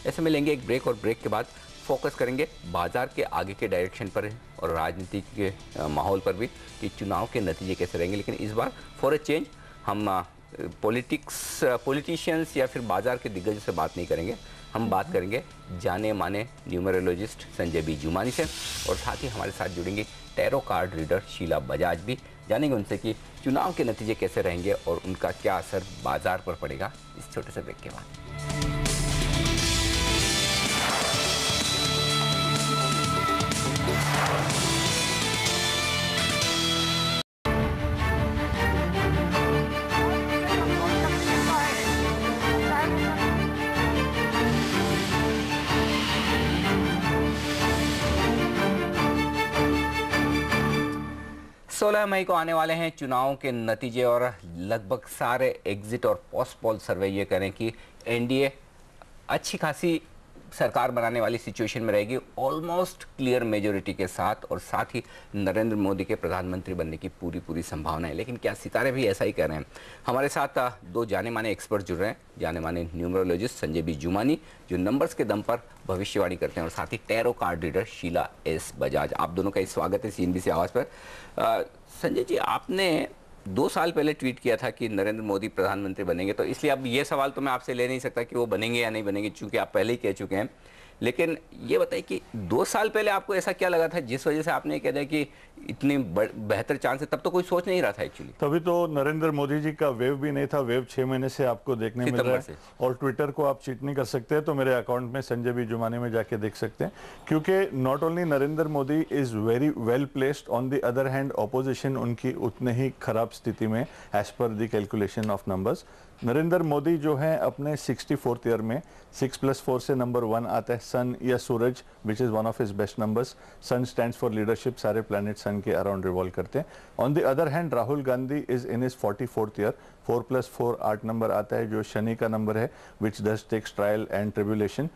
ऐसे में लेंगे एक ब्रेक और ब्रेक के बाद फोकस करेंगे बाजार के आगे के डायरेक्शन पर और राजनीति के माहौल पर भी कि चुनाव के नतीजे कैसे रहेंगे। लेकिन इस बार फॉर ए चेंज हम पॉलिटिशियंस या फिर बाजार के दिग्गजों से बात नहीं करेंगे, हम बात करेंगे जाने माने न्यूमरोलॉजिस्ट संजय बी जुमानी से, और साथ ही हमारे साथ जुड़ेंगे tarot card reader Sheela Bajaj भी। जानेंगे उनसे कि चुनाव के नतीजे कैसे रहेंगे और उनका क्या असर बाजार पर पड़ेगा इस छोटे से ब्रेक के बाद। सोलह मई को आने वाले हैं चुनाव के नतीजे और लगभग सारे एग्जिट और पोस्ट पोल सर्वे ये करें कि एनडीए अच्छी खासी सरकार बनाने वाली सिचुएशन में रहेगी, ऑलमोस्ट क्लियर मेजोरिटी के साथ, और साथ ही नरेंद्र मोदी के प्रधानमंत्री बनने की पूरी संभावना है। लेकिन क्या सितारे भी ऐसा ही कह रहे हैं? हमारे साथ दो जाने माने एक्सपर्ट जुड़ रहे हैं, जाने माने न्यूमरोलॉजिस्ट संजय बी जुमानी जो नंबर्स के दम पर भविष्यवाणी करते हैं, और साथ ही tarot card reader Sheela S Bajaj. आप दोनों का स्वागत है CNBC आवाज़ पर। संजय जी, आपने 2 साल पहले ट्वीट किया था कि नरेंद्र मोदी प्रधानमंत्री बनेंगे, तो इसलिए अब ये सवाल तो मैं आपसे ले नहीं सकता कि वो बनेंगे या नहीं बनेंगे, क्योंकि आप पहले ही कह चुके हैं। लेकिन ये बताइए कि 2 साल पहले आपको ऐसा क्या लगा था जिस वजह से आपने कह दिया कि इतनी बेहतर चांस है? तब तो कोई सोच नहीं रहा था एक्चुअली। तभी तो नरेंद्र मोदी जी का वेव भी नहीं था। वेव 6 महीने से आपको देखने मिल रहा है, और ट्विटर को आप चीट नहीं कर सकते, तो मेरे अकाउंट में संजय बी जुमानी में जाके देख सकते हैं। क्योंकि not only Narendra Modi is very well placed, on the other hand opposition उनकी उतने ही खराब स्थिति में as per the calculation of numbers. Narendra Modi जो है अपने 64th ईयर में 6+4 से नंबर 1 आता है, सन या सूरज, which is one of his best numbers. Sun stands for leadership, सारे प्लैनेट सन के अराउंड रिवॉल्व करते हैं। On the other hand Rahul Gandhi is in his 44th year, 4+4 8 number आता है, जो शनि का नंबर है, which does takes trial and tribulation.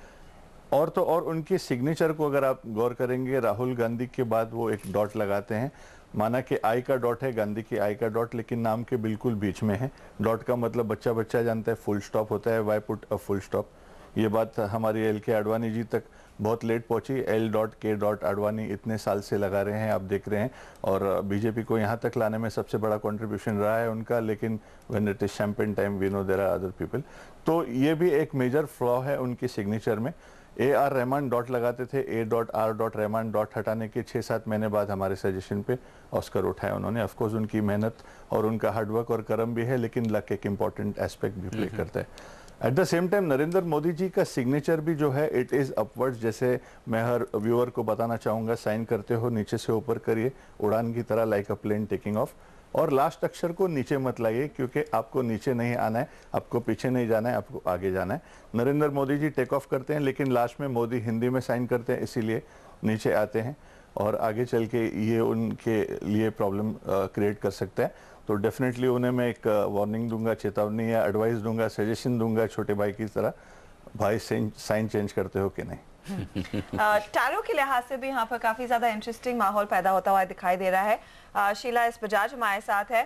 और तो और उनकी सिग्नेचर को अगर आप गौर करेंगे, राहुल गांधी के बाद वो एक डॉट लगाते हैं, माना कि आई का डॉट है, गांधी की आई का डॉट, लेकिन नाम के बिल्कुल बीच में है। डॉट का मतलब बच्चा बच्चा जानता है, फुल स्टॉप होता है, why put a full stop. ये बात हमारी LK आडवाणी जी तक बहुत लेट पहुंची। L.K. आडवाणी इतने साल से लगा रहे हैं, आप देख रहे हैं, और बीजेपी को यहाँ तक लाने में सबसे बड़ा कंट्रीब्यूशन रहा है उनका। लेकिन when it is champagne time we know there are other people. तो ये भी एक मेजर फ्लॉ है उनकी सिग्नेचर में। AR रहमान डॉट लगाते थे, A.R. रहमान डॉट हटाने के 6-7 महीने बाद हमारे सजेशन पे ऑस्कर उठाया उन्होंने। ऑफकोर्स उनकी मेहनत और उनका हार्डवर्क और कर्म भी है, लेकिन लक एक इम्पॉर्टेंट एस्पेक्ट भी प्ले करता है। At the same time Narendra Modi ji का सिग्नेचर भी जो है इट इज़ अपवर्ड्स। जैसे मैं हर व्यूअर को बताना चाहूँगा, साइन करते हो नीचे से ऊपर करिए, उड़ान की तरह, like a plane taking off. और लास्ट अक्षर को नीचे मत लाइए, क्योंकि आपको नीचे नहीं आना है, आपको पीछे नहीं जाना है, आपको आगे जाना है। नरेंद्र मोदी जी टेक ऑफ करते हैं, लेकिन लास्ट में मोदी हिंदी में साइन करते हैं, इसीलिए नीचे आते हैं, और आगे चल के ये उनके लिए प्रॉब्लम क्रिएट कर सकता है। तो डेफिनेटली उन्हें मैं एक वार्निंग दूंगा, चेतावनी या एडवाइस दूंगा, सजेशन दूंगा छोटे भाई की तरह, भाई साइन चेंज करते हो कि नहीं। टैरो के लिहाज से भी यहाँ पर काफी ज्यादा इंटरेस्टिंग माहौल पैदा होता हुआ दिखाई दे रहा है। शीला एस बजाज हमारे साथ है।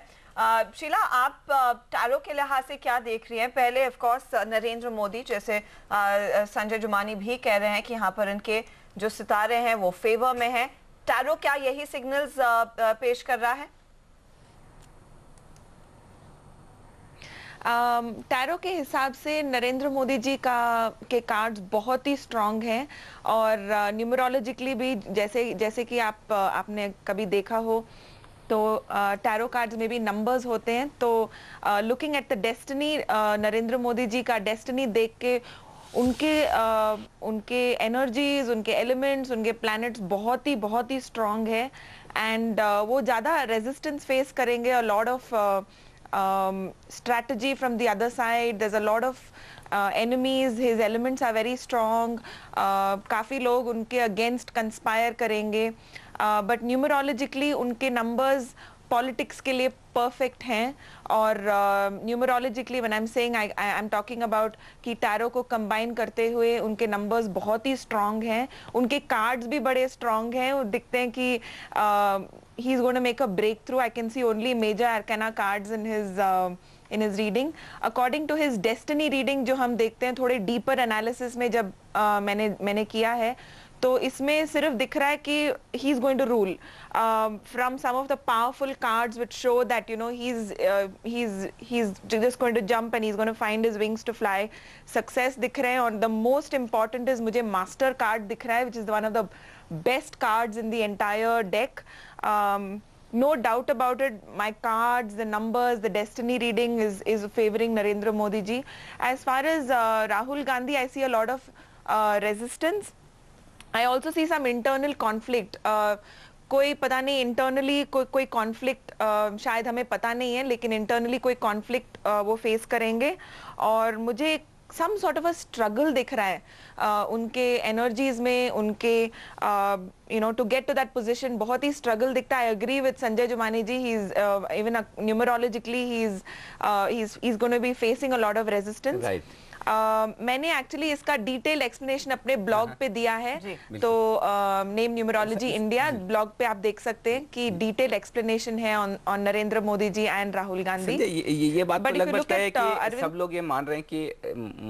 शीला, आप टैरो के लिहाज से क्या देख रही हैं? पहले ऑफ कोर्स नरेंद्र मोदी, जैसे संजय जुमानी भी कह रहे हैं कि यहाँ पर इनके जो सितारे हैं वो फेवर में हैं। टैरो क्या यही सिग्नल्स पेश कर रहा है? टैरो के हिसाब से नरेंद्र मोदी जी के कार्ड्स बहुत ही स्ट्रांग हैं, और न्यूमरोलॉजिकली भी जैसे कि आपने कभी देखा हो तो टैरो कार्ड्स में भी नंबर्स होते हैं। तो looking at the destiny, Narendra Modi ji का डेस्टिनी देख के उनके एनर्जीज, उनके एलिमेंट्स, उनके प्लैनेट्स बहुत ही स्ट्रांग है, एंड वो ज़्यादा रेजिस्टेंस फेस करेंगे। A lot of strategy from the other side, there's a lot of enemies, his elements are very strong, काफ़ी लोग उनके against conspire करेंगे, but numerologically उनके numbers पॉलिटिक्स के लिए परफेक्ट हैं। और numerologically when I am saying, I am talking about कि टैरो को कंबाइन करते हुए उनके नंबर्स बहुत ही स्ट्रांग हैं, उनके कार्ड्स भी बड़े स्ट्रांग हैं। वो दिखते हैं कि he is going to make a breakthrough. I can see only major arcana cards in his in his reading. According to his destiny reading जो हम देखते हैं थोड़े deeper analysis में जब मैंने किया है, तो इसमें सिर्फ दिख रहा है कि he is going to rule. From some of the powerful cards which show that he's just going to jump and he's going to find his wings to fly. Success दिख रहे हैं, और the most important is मुझे master card दिख रहा है, which is one of the best cards in the entire deck. No doubt about it, my cards, the numbers, the destiny reading is favoring Narendra Modi ji. As far as Rahul Gandhi, I see a lot of resistance. I also see some internal conflict. कोई पता नहीं internally कोई conflict शायद हमें पता नहीं है, लेकिन internally कोई conflict वो face करेंगे, और मुझे some sort of a struggle दिख रहा है उनके energies में, उनके to get to that position बहुत ही struggle दिखता है. I agree with Sanjay Jumani ji. He's even numerologically he's going to be facing a lot of resistance. Right. मैंने एक्चुअली इसका डिटेल एक्सप्लेनेशन अपने ब्लॉग पे दिया है, तो नेम न्यूमरोलॉजी इंडिया ब्लॉग पे आप देख सकते हैं कि डिटेल एक्सप्लेनेशन है ऑन नरेंद्र मोदी जी एंड राहुल गांधी. ये बात तो लगभग तय है कि सब लोग ये मान रहे हैं कि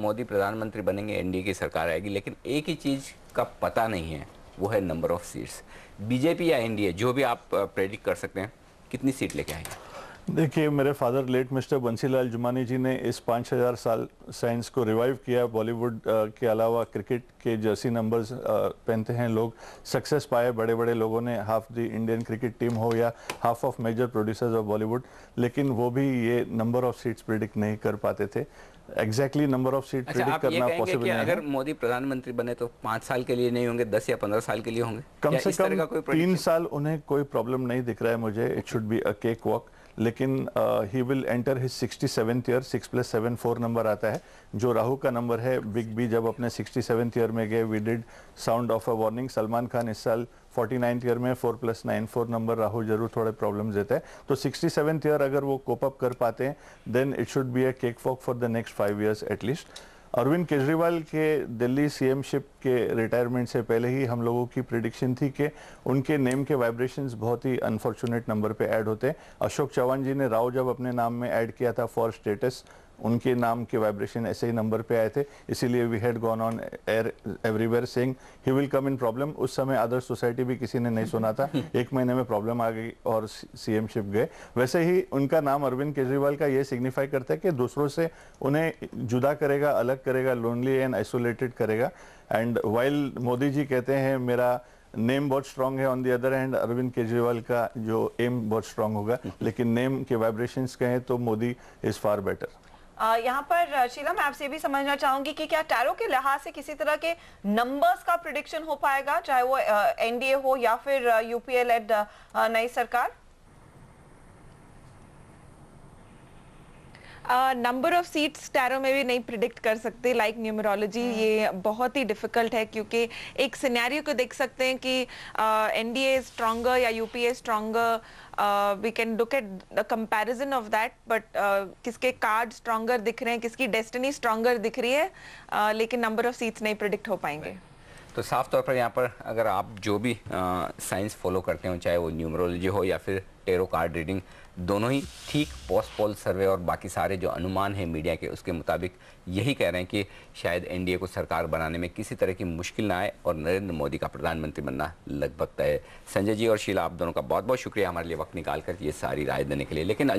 मोदी प्रधानमंत्री बनेंगे, एनडीए की सरकार आएगी, लेकिन एक ही चीज का पता नहीं है, वो है नंबर ऑफ सीट्स. बीजेपी या एनडीए, जो भी आप प्रेडिक्ट कर सकते हैं, कितनी सीट लेके आएंगे? देखिए, मेरे father late mister Bansilal Jumani जी ने इस 5000 साल साइंस को रिवाइव किया. बॉलीवुड के अलावा क्रिकेट के जर्सी नंबर्स पहनते हैं लोग, सक्सेस पाए बड़े बड़े लोगों ने, half the Indian cricket team हो या half of major producers of Bollywood, लेकिन वो भी ये नंबर ऑफ सीट्स प्रिडिक्ट नहीं कर पाते थे. Exactly number of seat predict करना पॉसिबल नहीं है. अगर मोदी प्रधानमंत्री बने तो 5 साल के लिए नहीं होंगे, 10 या 15 साल के लिए होंगे? कम से कम 3 साल उन्हें कोई प्रॉब्लम नहीं दिख रहा है मुझे. It should be a cake walk. लेकिन he will enter his 67th year. 6+7 4 number आता है, जो राहु का नंबर है. बिग बी जब अपने 67th ईयर में गए, we did sound of a warning. Salman Khan इस साल 49th ईयर में 4+9 4 नंबर. राहु जरूर थोड़े प्रॉब्लम्स देता है. तो 67th ईयर अगर वो कोप अप कर पाते हैं, then it should be a cake walk for the next 5 years at least. Arvind Kejriwal के दिल्ली सीएमशिप के रिटायरमेंट से पहले ही हम लोगों की प्रिडिक्शन थी कि उनके नेम के वाइब्रेशंस बहुत ही अनफॉर्चुनेट नंबर पे ऐड होते हैं. अशोक चौहान जी ने राव जब अपने नाम में ऐड किया था फॉर स्टेटस, उनके नाम के वाइब्रेशन ऐसे ही नंबर पे आए थे, इसीलिए we had gone on air everywhere saying he will come in problem. उस समय आदर्श सोसाइटी भी किसी ने नहीं सुना था. 1 महीने में प्रॉब्लम आ गई और सीएमशिप गए. वैसे ही उनका नाम अरविंद केजरीवाल का ये सिग्निफाई करता है कि दूसरों से उन्हें जुदा करेगा, अलग करेगा, लोनली एंड आइसोलेटेड करेगा. एंड वाइल मोदी जी कहते हैं मेरा नेम बहुत स्ट्रांग है, on the other hand Arvind Kejriwal का जो एम बहुत स्ट्रांग होगा. लेकिन नेम के वाइब्रेशंस कहें तो मोदी इज फार बेटर. यहाँ पर शीला, मैं आपसे भी समझना चाहूंगी कि क्या टैरो के लिहाज से किसी तरह के नंबर्स का प्रेडिक्शन हो पाएगा, चाहे वो एनडीए हो या फिर यूपीए लेड नई सरकार? नंबर ऑफ सीट्स टैरो में भी नहीं प्रिडिक्ट कर सकते लाइक न्यूमरोलॉजी. ये बहुत ही डिफिकल्ट है, क्योंकि एक सिनेरियो को देख सकते हैं कि एनडीए स्ट्रॉन्गर या UPA stronger. We can look at the comparison of that, but किसके कार्ड स्ट्रॉन्गर दिख रहे हैं, किसकी डेस्टिनी स्ट्रॉन्गर दिख रही है, लेकिन नंबर ऑफ सीट्स नहीं प्रिडिक्ट हो पाएंगे. तो साफ तौर पर यहाँ पर अगर आप जो भी साइंस फॉलो करते हो, चाहे वो न्यूमरोलॉजी हो या फिर टेरो कार्ड रीडिंग, दोनों ही ठीक पोस्ट पोल सर्वे और बाकी सारे जो अनुमान हैं मीडिया के, उसके मुताबिक यही कह रहे हैं कि शायद एनडीए को सरकार बनाने में किसी तरह की मुश्किल ना आए और नरेंद्र मोदी का प्रधानमंत्री बनना लगभग तय है. संजय जी और शीला, आप दोनों का बहुत बहुत शुक्रिया हमारे लिए वक्त निकाल कर ये सारी राय देने के लिए. लेकिन